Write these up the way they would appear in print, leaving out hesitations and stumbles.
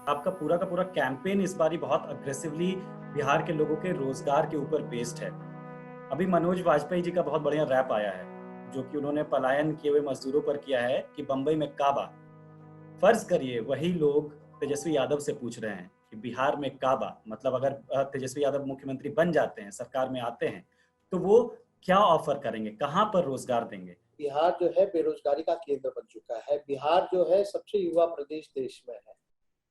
आपका पूरा का पूरा कैंपेन इस बारी बहुत अग्रेसिवली बिहार के लोगों के रोजगार के ऊपर बेस्ड है। अभी मनोज वाजपेयी जी का बहुत बढ़िया रैप आया है, जो कि उन्होंने पलायन किए हुए मजदूरों पर किया है कि बंबई में काबा। फर्ज करिए वही लोग तेजस्वी यादव से पूछ रहे हैं कि बिहार में काबा, मतलब अगर तेजस्वी यादव मुख्यमंत्री बन जाते हैं, सरकार में आते हैं, तो वो क्या ऑफर करेंगे, कहाँ पर रोजगार देंगे? बिहार जो है बेरोजगारी का केंद्र बन चुका है। बिहार जो है सबसे युवा प्रदेश देश में है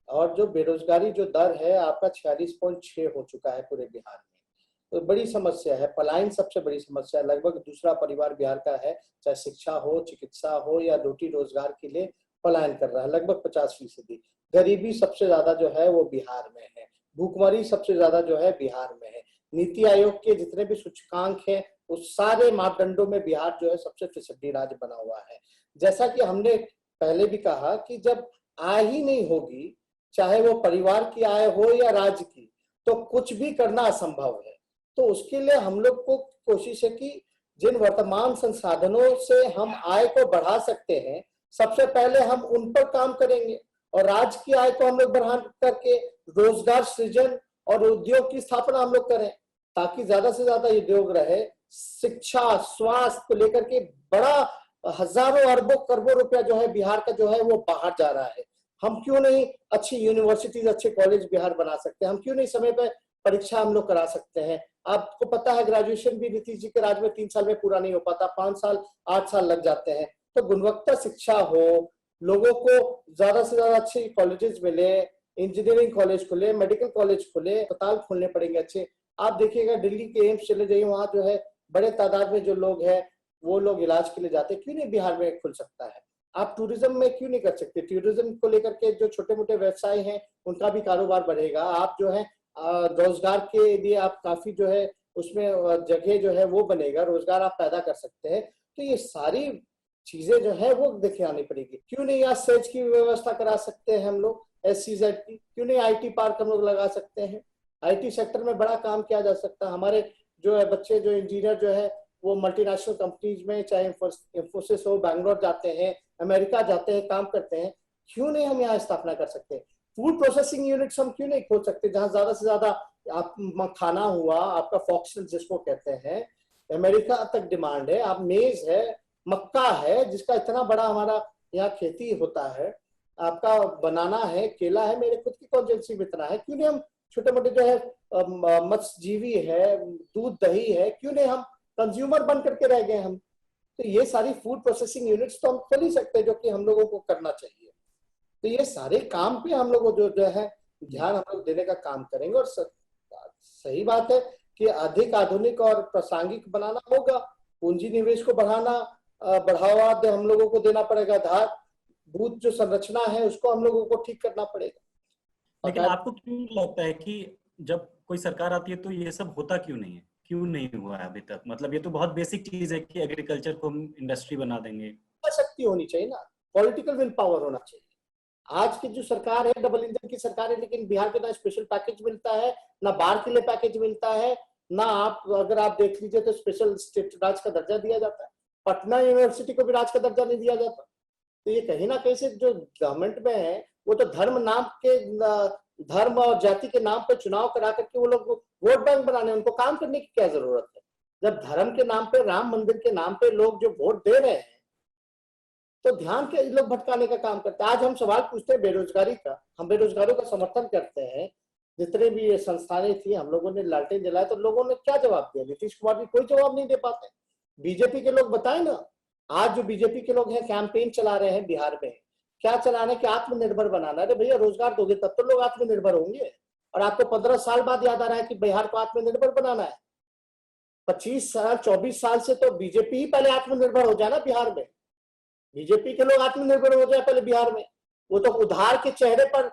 और जो बेरोजगारी जो दर है आपका 46.6 हो चुका है पूरे बिहार में। तो बड़ी समस्या है, पलायन सबसे बड़ी समस्या है। लगभग दूसरा परिवार बिहार का है, चाहे शिक्षा हो, चिकित्सा हो या रोटी रोजगार के लिए पलायन कर रहा है, लगभग 50%। गरीबी सबसे ज्यादा जो है वो बिहार में है, भूखमरी सबसे ज्यादा जो है बिहार में है। नीति आयोग के जितने भी सूचकांक है उस सारे मापदंडों में बिहार जो है सबसे फिसड्डी राज्य बना हुआ है। जैसा कि हमने पहले भी कहा कि जब आय ही नहीं होगी, चाहे वो परिवार की आय हो या राज्य की, तो कुछ भी करना असंभव है। तो उसके लिए हम लोग को कोशिश है कि जिन वर्तमान संसाधनों से हम आय को बढ़ा सकते हैं, सबसे पहले हम उन पर काम करेंगे और राज्य की आय को हम लोग बढ़ा करके रोजगार सृजन और उद्योग की स्थापना हम लोग करें, ताकि ज्यादा से ज्यादा उद्योग रहे। शिक्षा, स्वास्थ्य को लेकर के बड़ा हजारों अरबों करोड़ों रुपया जो है बिहार का जो है वो बाहर जा रहा है। हम क्यों नहीं अच्छी यूनिवर्सिटीज, अच्छे कॉलेज बिहार बना सकते हैं? हम क्यों नहीं समय पर परीक्षा हम लोग करा सकते हैं? आपको पता है ग्रेजुएशन भी नीतीश जी के राज में 3 साल में पूरा नहीं हो पाता, 5 साल 8 साल लग जाते हैं। तो गुणवत्ता शिक्षा हो, लोगों को ज्यादा से ज्यादा अच्छे कॉलेजेस मिले, इंजीनियरिंग कॉलेज खुले, मेडिकल कॉलेज खुले, अस्पताल खोलने पड़ेंगे अच्छे। आप देखिएगा दिल्ली के एम्स चले जाइए, वहां जो है बड़े तादाद में जो लोग हैं वो लोग इलाज के लिए जाते हैं। क्यों नहीं बिहार में खुल सकता है? आप टूरिज्म में क्यों नहीं कर सकते? टूरिज्म को लेकर के जो छोटे मोटे व्यवसाय हैं उनका भी कारोबार बढ़ेगा। आप जो है रोजगार के लिए आप काफी जो है उसमें जगह जो है वो बनेगा, रोजगार आप पैदा कर सकते हैं। तो ये सारी चीजें जो है वो देखे आनी पड़ेगी। क्यों नहीं यहाँ सेज की व्यवस्था करा सकते हैं हम लोग, SCZ की? क्यों नहीं IT पार्क हम लोग लगा सकते हैं? IT सेक्टर में बड़ा काम किया जा सकता है। हमारे जो है बच्चे जो इंजीनियर जो है वो मल्टीनेशनल कंपनीज में, चाहे इंफोसिस हो, बैंगलोर जाते हैं, अमेरिका जाते हैं, काम करते हैं। क्यों नहीं हम यहाँ स्थापना कर सकते हैं? फूड प्रोसेसिंग यूनिट्स हम क्यों नहीं खोल सकते, जहां ज्यादा से ज्यादा आप खाना हुआ आपका फॉक्सटेल जिसको कहते हैं, अमेरिका तक डिमांड है। आप मेज है, मक्का है जिसका इतना बड़ा हमारा यहाँ खेती होता है, आपका बनाना है, केला है, मेरे खुद की कॉन्जेंसी में इतना है। क्यों नहीं हम छोटे मोटे जो है मत्स्यजीवी है, दूध दही है, क्यों नहीं हम कंज्यूमर बन करके रह गए हम? तो ये सारी फूड प्रोसेसिंग यूनिट्स तो हम खोल ही सकते हैं, जो कि हम लोगों को करना चाहिए। तो ये सारे काम पे हम लोग जो है ध्यान हम लोग देने का काम करेंगे। और सही बात है कि अधिक आधुनिक और प्रासंगिक बनाना होगा, पूंजी निवेश को बढ़ावा हम लोगों को देना पड़ेगा, आधारभूत जो संरचना है उसको हम लोगों को ठीक करना पड़ेगा। लेकिन आपको क्यों लगता है कि जब कोई सरकार आती है तो ये सब होता क्यों नहीं है, क्यों नहीं हुआ है अभी तक? मतलब ये तो बहुत बेसिक चीज है कि एग्रीकल्चर को हम इंडस्ट्री बना देंगे। शक्ति होनी चाहिए ना, पॉलिटिकल विल पावर होना चाहिए। आज की जो सरकार है डबल इंजन की सरकार है, लेकिन बिहार के ना स्पेशल पैकेज मिलता है, ना बाढ़ के लिए पैकेज मिलता है, ना आप अगर आप देख लीजिए तो स्पेशल स्टेट राज का दर्जा दिया जाता है। पटना यूनिवर्सिटी को भी राज का दर्जा नहीं दिया जाता। तो ये कहीं ना कहीं से जो गवर्नमेंट में है वो तो धर्म और जाति के नाम पर चुनाव करा करके वो लोग वोट बैंक बनाने, उनको काम करने की क्या जरूरत है? जब धर्म के नाम पे, राम मंदिर के नाम पे लोग जो वोट दे रहे हैं तो ध्यान के लोग भटकाने का काम करते हैं। आज हम सवाल पूछते हैं बेरोजगारी का, हम बेरोजगारों का समर्थन करते हैं। जितने भी ये संस्थाएं थी हम लोगों ने लालटेन जलाया तो लोगों ने क्या जवाब दिया? नीतीश कुमार भी कोई जवाब नहीं दे पाते। बीजेपी के लोग बताए ना, आज जो बीजेपी के लोग हैं कैंपेन चला रहे हैं बिहार में, क्या चलाना है कि आत्मनिर्भर बनाना। अरे भैया रोजगार दोगे तब तो लोग आत्मनिर्भर होंगे। और आपको 15 साल बाद याद आ रहा है कि बिहार को आत्मनिर्भर बनाना है? 25 साल 24 साल से तो बीजेपी ही पहले आत्मनिर्भर हो जाए ना बिहार में। बीजेपी के लोग आत्मनिर्भर हो जाए पहले बिहार में, वो तो उधार के चेहरे पर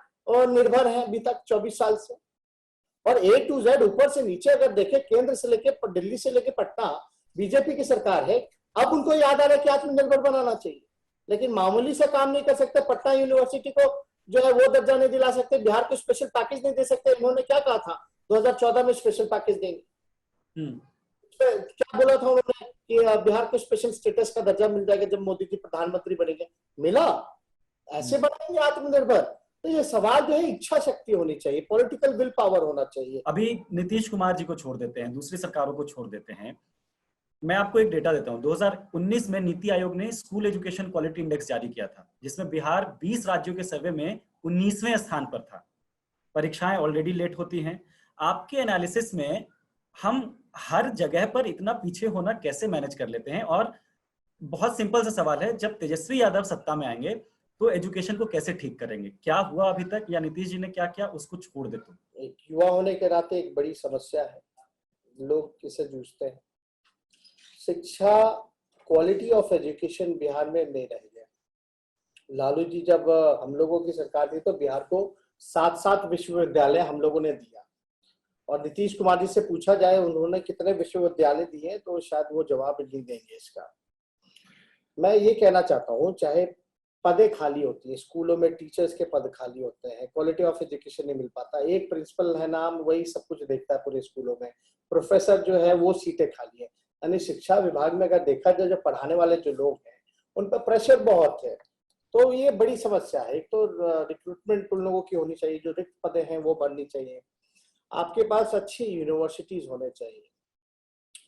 निर्भर है अभी तक 24 साल से। और A to Z ऊपर से नीचे अगर देखें, केंद्र से लेके दिल्ली से लेके पटना बीजेपी की सरकार है। अब उनको याद आ रहा है कि आत्मनिर्भर बनाना चाहिए, लेकिन मामूली से काम नहीं कर सकते। पटना यूनिवर्सिटी को जो है वो दर्जा नहीं दिला सकते, बिहार को स्पेशल पैकेज नहीं दे सकते। इन्होंने क्या कहा था 2014 में स्पेशल पैकेज देंगे, क्या बोला था उन्होंने कि बिहार को स्पेशल स्टेटस का दर्जा मिल जाएगा जब मोदी जी प्रधानमंत्री बनेंगे। मिला? ऐसे बनाएंगे आत्मनिर्भर? तो ये सवाल जो है इच्छा शक्ति होनी चाहिए, पॉलिटिकल विल पावर होना चाहिए। अभी नीतीश कुमार जी को छोड़ देते हैं, दूसरी सरकारों को छोड़ देते हैं, मैं आपको एक डेटा देता हूं। 2019 में नीति आयोग ने स्कूल एजुकेशन क्वालिटी इंडेक्स जारी किया था, जिसमें बिहार 20 राज्यों के सर्वे में 19वें स्थान पर था। परीक्षाएं ऑलरेडी लेट होती हैं। आपके एनालिसिस में हम हर जगह पर इतना पीछे होना कैसे मैनेज कर लेते हैं? और बहुत सिंपल सा सवाल है, जब तेजस्वी यादव सत्ता में आएंगे तो एजुकेशन को कैसे ठीक करेंगे? क्या हुआ अभी तक, या नीतीश जी ने क्या किया, उसको छोड़ दे तुम। एक युवा होने के नाते एक बड़ी समस्या है, लोग किससे जूझते हैं। शिक्षा, क्वालिटी ऑफ एजुकेशन बिहार में नहीं रह गया। लालू जी जब हम लोगों की सरकार थी तो बिहार को 7 विश्वविद्यालय हम लोगों ने दिया, और नीतीश कुमार जी से पूछा जाए उन्होंने कितने विश्वविद्यालय दिए तो शायद वो जवाब नहीं देंगे इसका। मैं ये कहना चाहता हूँ, चाहे पदें खाली होती है स्कूलों में, टीचर्स के पद खाली होते हैं, क्वालिटी ऑफ एजुकेशन नहीं मिल पाता, एक प्रिंसिपल है नाम, वही सब कुछ देखता है पूरे स्कूलों में, प्रोफेसर जो है वो सीटें खाली है। यानी शिक्षा विभाग में अगर देखा जाए जो पढ़ाने वाले जो लोग हैं उन पर प्रेशर बहुत है, तो ये बड़ी समस्या है। एक तो रिक्रूटमेंट उन लोगों की होनी चाहिए, जो रिक्त पदें हैं वो बननी चाहिए। आपके पास अच्छी यूनिवर्सिटीज होने चाहिए,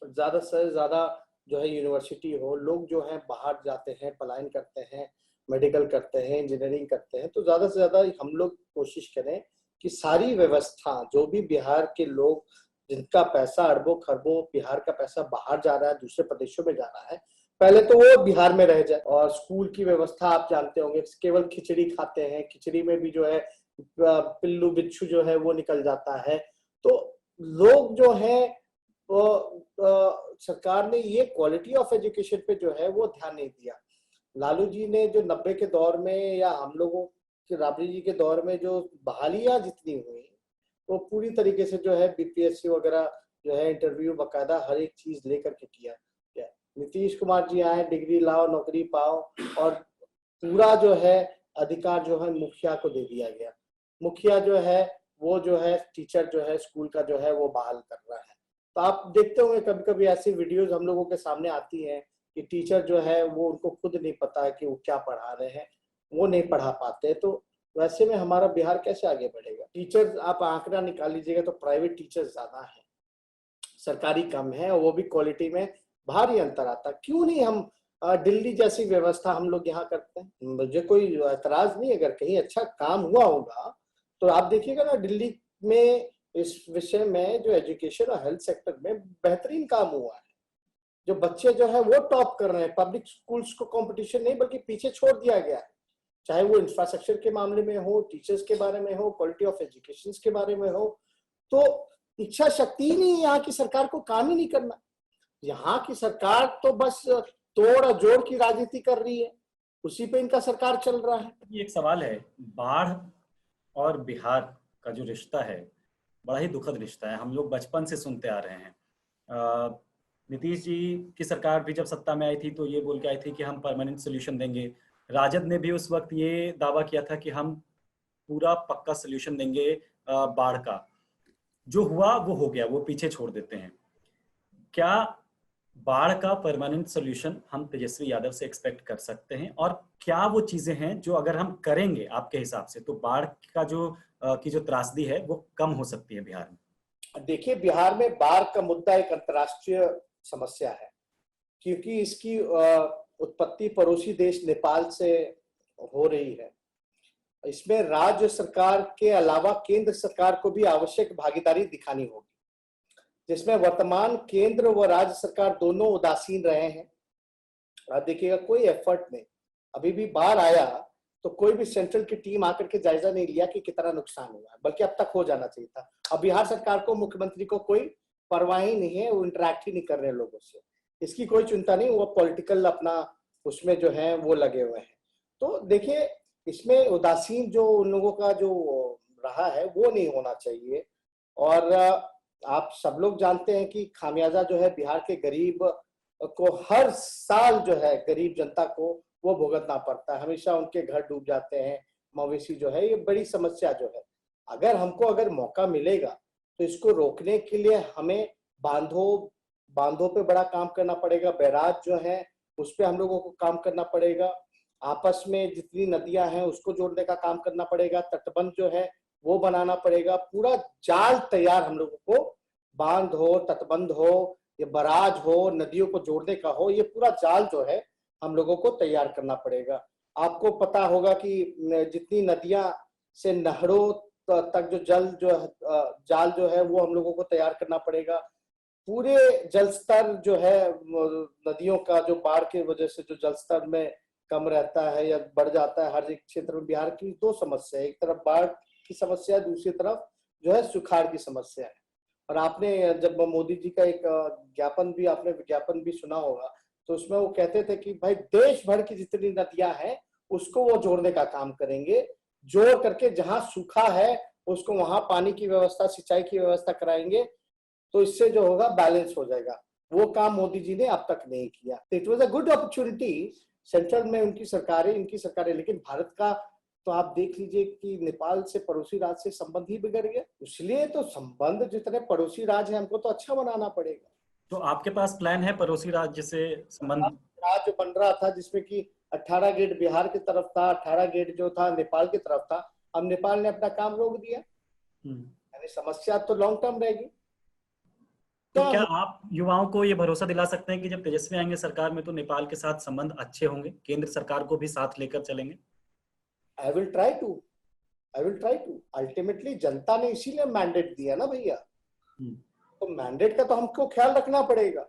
ज्यादा से ज्यादा जो है यूनिवर्सिटी हो, लोग जो है बाहर जाते हैं, पलायन करते हैं, मेडिकल करते हैं, इंजीनियरिंग करते हैं, तो ज्यादा से ज्यादा हम लोग कोशिश करें कि सारी व्यवस्था, जो भी बिहार के लोग जिनका पैसा अरबों खरबों बिहार का पैसा बाहर जा रहा है, दूसरे प्रदेशों में जा रहा है, पहले तो वो बिहार में रह जाए। और स्कूल की व्यवस्था आप जानते होंगे, केवल खिचड़ी खाते हैं, खिचड़ी में भी जो है पिल्लू बिच्छू जो है वो निकल जाता है। तो लोग जो है सरकार ने ये क्वालिटी ऑफ एजुकेशन पे जो है वो ध्यान नहीं दिया। लालू जी ने जो 90 के दौर में या हम लोगों के राबड़ी जी के दौर में जो बहालियां जितनी हुई, वो पूरी तरीके से जो है बीपीएससी वगैरह जो है इंटरव्यू बकायदा हर एक चीज लेकर के किया। नीतीश कुमार जी आए, डिग्री लाओ नौकरी पाओ, और पूरा जो है अधिकार जो है मुखिया को दे दिया गया। मुखिया जो है वो जो है टीचर जो है स्कूल का जो है वो बहाल कर रहा है। तो आप देखते होंगे कभी कभी ऐसी वीडियोस हम लोगों के सामने आती हैं कि टीचर जो है वो उनको खुद नहीं पता है कि वो क्या पढ़ा रहे हैं, वो नहीं पढ़ा पाते। तो वैसे में हमारा बिहार कैसे आगे बढ़ेगा? टीचर आप आंकड़ा निकाल लीजिएगा तो प्राइवेट टीचर ज्यादा है, सरकारी कम है, और वो भी क्वालिटी में भारी अंतर आता। क्यों नहीं हम दिल्ली जैसी व्यवस्था हम लोग यहाँ करते हैं? मुझे कोई एतराज नहीं, अगर कहीं अच्छा काम हुआ होगा तो आप देखिएगा ना, दिल्ली में इस विषय में जो एजुकेशन और हेल्थ सेक्टर में बेहतरीन काम हुआ है। जो बच्चे जो है वो टॉप कर रहे हैं, पब्लिक स्कूल्स को कंपटीशन नहीं बल्कि पीछे छोड़ दिया गया है, चाहे वो इंफ्रास्ट्रक्चर के मामले में हो, टीचर्स के बारे में हो, क्वालिटी ऑफ एजुकेशन के बारे में हो। तो इच्छा शक्ति ही नहीं है यहाँ की सरकार को, काम ही नहीं करना। यहाँ की सरकार तो बस तोड़ और जोड़ की राजनीति कर रही है, उसी पे इनका सरकार चल रहा है। ये एक सवाल है, बाढ़ और बिहार का जो रिश्ता है बड़ा ही दुखद रिश्ता है, हम लोग बचपन से सुनते आ रहे हैं। नीतीश जी की सरकार भी जब सत्ता में आई थी तो ये बोल के आई थी कि हम परमानेंट सोल्यूशन देंगे। राजद ने भी उस वक्त ये दावा किया था कि हम पूरा पक्का सोल्यूशन देंगे बाढ़ का। जो हुआ वो हो गया, वो पीछे छोड़ देते हैं। क्या बाढ़ का परमानेंट सोल्यूशन हम तेजस्वी यादव से एक्सपेक्ट कर सकते हैं? और क्या वो चीजें हैं जो अगर हम करेंगे आपके हिसाब से तो बाढ़ का जो त्रासदी है वो कम हो सकती है बिहार में? देखिए, बिहार में बाढ़ का मुद्दा एक अंतर्राष्ट्रीय समस्या है, क्योंकि इसकी उत्पत्ति पड़ोसी देश नेपाल से हो रही है। इसमें राज्य सरकार के अलावा केंद्र सरकार को भी आवश्यक भागीदारी दिखानी होगी, जिसमें वर्तमान केंद्र व राज्य सरकार दोनों उदासीन रहे हैं। आप देखिएगा कोई एफर्ट नहीं, अभी भी बाढ़ आया तो कोई भी सेंट्रल की टीम आकर के जायजा नहीं लिया कि कितना नुकसान हुआ है, बल्कि अब तक हो जाना चाहिए था। अब बिहार सरकार को, मुख्यमंत्री को कोई परवाह ही नहीं है, वो इंटरेक्ट ही नहीं कर रहे लोगों से, इसकी कोई चिंता नहीं, वो पॉलिटिकल अपना उसमें जो है वो लगे हुए हैं। तो देखिए, इसमें उदासीन जो उन लोगों का जो रहा है वो नहीं होना चाहिए। और आप सब लोग जानते हैं कि खामियाजा जो है बिहार के गरीब को हर साल जो है गरीब जनता को वो भुगतना पड़ता है, हमेशा उनके घर डूब जाते हैं, मवेशी जो है, ये बड़ी समस्या जो है। अगर मौका मिलेगा तो इसको रोकने के लिए हमें बांधों पे बड़ा काम करना पड़ेगा, बैराज जो है उस पे हम लोगों को काम करना पड़ेगा। आपस में जितनी नदियां हैं उसको जोड़ने का काम करना पड़ेगा, तटबंध जो है वो बनाना पड़ेगा, पूरा जाल तैयार हम लोगों को, बांध हो, तटबंध हो, ये बराज हो, नदियों को जोड़ने का हो, ये पूरा जाल जो है हम लोगों को तैयार करना पड़ेगा। आपको पता होगा कि जितनी नदियां से नहरों तक जो जाल जो है वो हम लोगों को तैयार करना पड़ेगा। पूरे जल स्तर जो है नदियों का, जो बाढ़ की वजह से जो जल स्तर में कम रहता है या बढ़ जाता है हर एक क्षेत्र में, बिहार की दो समस्या है, एक तरफ बाढ़ की समस्या, दूसरी तरफ जो है सुखाड़ की समस्या है। और आपने जब मोदी जी का एक विज्ञापन भी सुना होगा, तो उसमें वो कहते थे कि भाई देश भर की जितनी नदियां हैं उसको वो जोड़ने का काम करेंगे, जोड़ करके जहां सूखा है उसको वहां पानी की व्यवस्था, सिंचाई की व्यवस्था कराएंगे, तो इससे जो होगा बैलेंस हो जाएगा। वो काम मोदी जी ने अब तक नहीं किया। It was a good opportunity, central में इनकी सरकारें, लेकिन भारत का तो आप देख लीजिए कि नेपाल से, पड़ोसी राज्य से संबंध ही बिगड़ गया। इसलिए तो संबंध जितने पड़ोसी राज्य हैं हमको तो अच्छा बनाना पड़ेगा। तो आपके पास प्लान है पड़ोसी राज्य से संबंध? राज्य बन रहा था जिसमें कि 18 गेट बिहार की तरफ था, 18 गेट जो था नेपाल की तरफ था। अब नेपाल ने अपना काम रोक दिया, यानी समस्या तो लॉन्ग टर्म रहेगी। तो क्या आप युवाओं को ये भरोसा दिला सकते हैं कि जब तेजस्वी आएंगे सरकार में तो नेपाल के साथ संबंध अच्छे होंगे, केंद्र सरकार को भी साथ लेकर चलेंगे? I will try to ultimately जनता ने इसीलिए मैंडेट दिया ना भैया, तो मैंडेट का तो हमको ख्याल रखना पड़ेगा।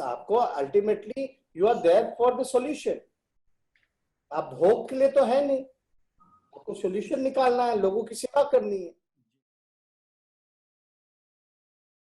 आपको ultimately you are there for the solution, आप भोग के लिए तो है नहीं, आपको सॉल्यूशन निकालना है, लोगों की सेवा करनी है।